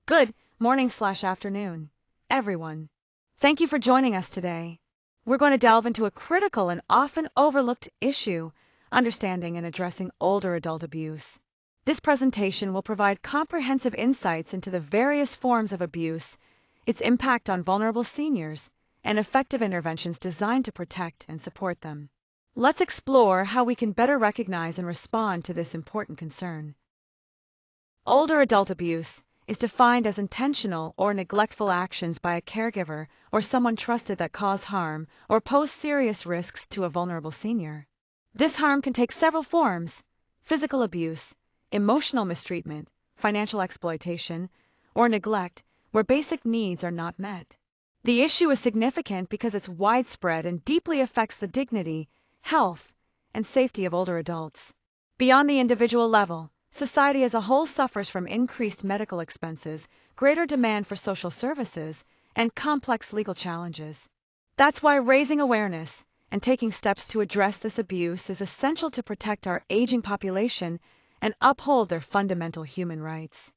Good morning/afternoon, everyone. Thank you for joining us today. We're going to delve into a critical and often overlooked issue, understanding and addressing older adult abuse. This presentation will provide comprehensive insights into the various forms of abuse, its impact on vulnerable seniors, and effective interventions designed to protect and support them. Let's explore how we can better recognize and respond to this important concern. Older adult abuse is defined as intentional or neglectful actions by a caregiver or someone trusted that cause harm or pose serious risks to a vulnerable senior. This harm can take several forms: physical abuse, emotional mistreatment, financial exploitation, or neglect where basic needs are not met. The issue is significant because it's widespread and deeply affects the dignity, health, and safety of older adults. Beyond the individual level, society as a whole suffers from increased medical expenses, greater demand for social services, and complex legal challenges. That's why raising awareness and taking steps to address this abuse is essential to protect our aging population and uphold their fundamental human rights.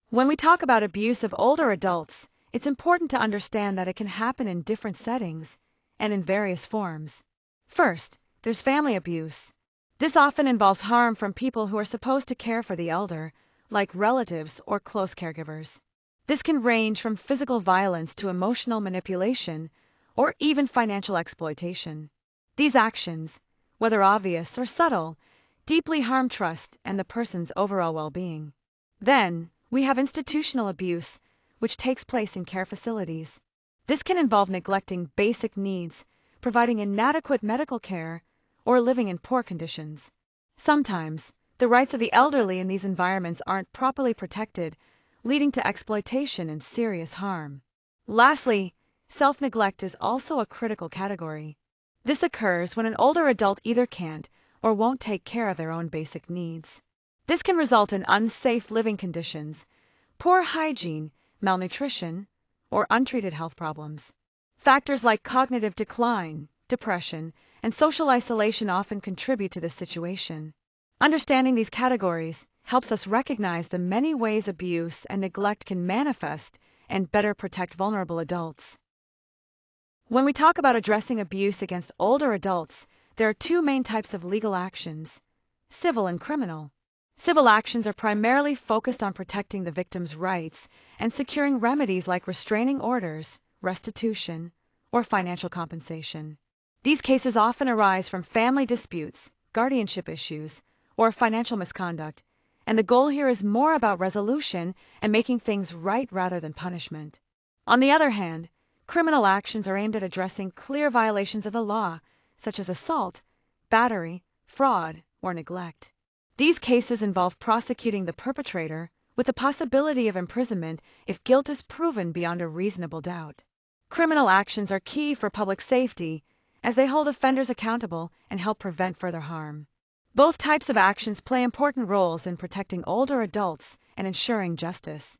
When we talk about abuse of older adults, it's important to understand that it can happen in different settings and in various forms. First, there's family abuse. This often involves harm from people who are supposed to care for the elder, like relatives or close caregivers. This can range from physical violence to emotional manipulation, or even financial exploitation. These actions, whether obvious or subtle, deeply harm trust and the person's overall well-being. Then, we have institutional abuse, which takes place in care facilities. This can involve neglecting basic needs, providing inadequate medical care, or living in poor conditions. Sometimes, the rights of the elderly in these environments aren't properly protected, leading to exploitation and serious harm. Lastly, self-neglect is also a critical category. This occurs when an older adult either can't or won't take care of their own basic needs. This can result in unsafe living conditions, poor hygiene, malnutrition, or untreated health problems. Factors like cognitive decline, depression, and social isolation often contribute to this situation. Understanding these categories helps us recognize the many ways abuse and neglect can manifest and better protect vulnerable adults. When we talk about addressing abuse against older adults, there are two main types of legal actions: civil and criminal. Civil actions are primarily focused on protecting the victim's rights and securing remedies like restraining orders, restitution, or financial compensation. These cases often arise from family disputes, guardianship issues, or financial misconduct, and the goal here is more about resolution and making things right rather than punishment. On the other hand, criminal actions are aimed at addressing clear violations of the law, such as assault, battery, fraud, or neglect. These cases involve prosecuting the perpetrator with the possibility of imprisonment if guilt is proven beyond a reasonable doubt. Criminal actions are key for public safety, as they hold offenders accountable and help prevent further harm. Both types of actions play important roles in protecting older adults and ensuring justice.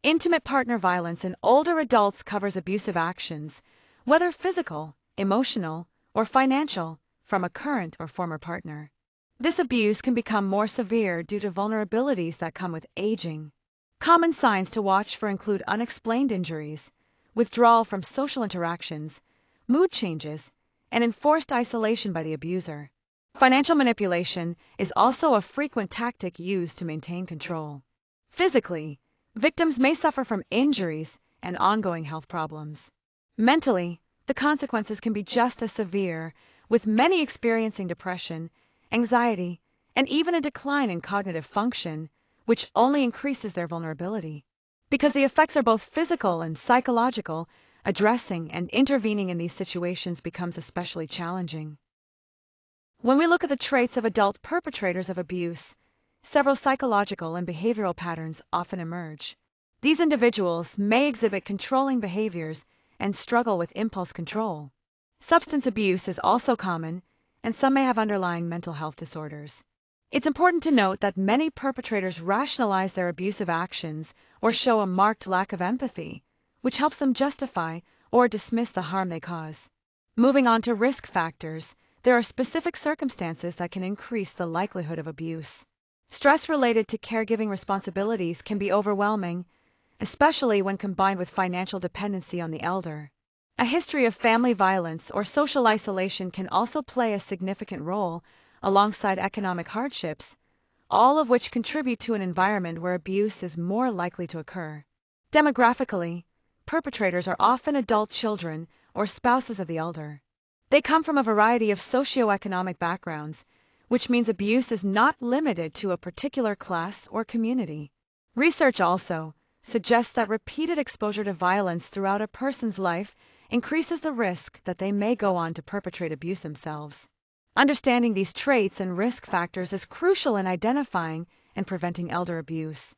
Intimate partner violence in older adults covers abusive actions, whether physical, emotional, or financial, from a current or former partner. This abuse can become more severe due to vulnerabilities that come with aging. Common signs to watch for include unexplained injuries, withdrawal from social interactions, mood changes, and enforced isolation by the abuser. Financial manipulation is also a frequent tactic used to maintain control. Physically, victims may suffer from injuries and ongoing health problems. Mentally, the consequences can be just as severe, with many experiencing depression, anxiety, and even a decline in cognitive function, which only increases their vulnerability. Because the effects are both physical and psychological, addressing and intervening in these situations becomes especially challenging. When we look at the traits of adult perpetrators of abuse, several psychological and behavioral patterns often emerge. These individuals may exhibit controlling behaviors and struggle with impulse control. Substance abuse is also common, and some may have underlying mental health disorders. It's important to note that many perpetrators rationalize their abusive actions or show a marked lack of empathy, which helps them justify or dismiss the harm they cause. Moving on to risk factors, there are specific circumstances that can increase the likelihood of abuse. Stress related to caregiving responsibilities can be overwhelming, especially when combined with financial dependency on the elder. A history of family violence or social isolation can also play a significant role, alongside economic hardships, all of which contribute to an environment where abuse is more likely to occur. Demographically, perpetrators are often adult children or spouses of the elder. They come from a variety of socioeconomic backgrounds, which means abuse is not limited to a particular class or community. Research also suggests that repeated exposure to violence throughout a person's life increases the risk that they may go on to perpetrate abuse themselves. Understanding these traits and risk factors is crucial in identifying and preventing elder abuse.